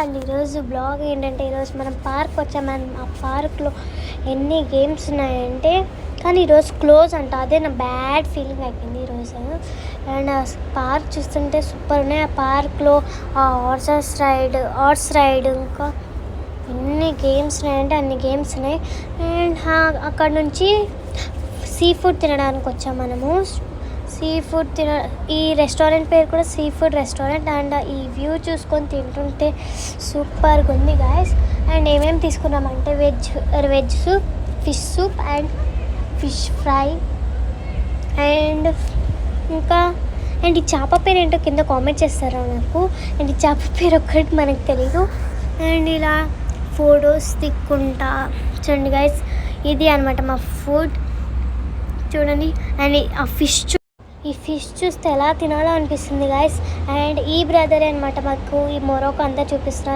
And ఈరోజు blog ఏంటంటే ఈరోజు మనం పార్క్ వచ్చామని ఆ పార్క్లో ఎన్ని గేమ్స్ ఉన్నాయంటే కానీ ఈరోజు క్లోజ్ అంట. అదే నా బ్యాడ్ ఫీలింగ్ అయిపోయింది ఈరోజు. అండ్ ఆ పార్క్ చూస్తుంటే సూపర్ ఉన్నాయి. ఆ పార్క్లో ఆ హార్స్ రైడ్ ఇంకా ఎన్ని గేమ్స్ ఉన్నాయంటే అన్ని గేమ్స్ ఉన్నాయి. అండ్ అక్కడ నుంచి సీ ఫుడ్ తినడానికి వచ్చాం మనము. సీ ఫుడ్ ఈ రెస్టారెంట్ పేరు కూడా సీ ఫుడ్ రెస్టారెంట్. అండ్ ఈ వ్యూ చూసుకొని తింటుంటే సూపర్గా ఉంది గాయస్. అండ్ ఏమేమి తీసుకున్నామంటే veg soup, fish soup and fish fry and ఇంకా అండ్ ఈ చేప పేరు ఏంటో కింద కామెంట్ చేస్తారా నాకు. అండ్ ఈ చేప పేరు ఒక్కటి మనకు తెలీదు. అండ్ ఇలా ఫొటోస్ తిక్కుంటా చూడండి గాయస్, ఇది అనమాట మా ఫుడ్ చూడండి. అండ్ ఈ ఫిష్ చూస్తే ఎలా తినాలో అనిపిస్తుంది గాయస్. అండ్ ఈ బ్రదర్ అనమాట మాకు ఈ మొరొక అంతా చూపిస్తున్నారు.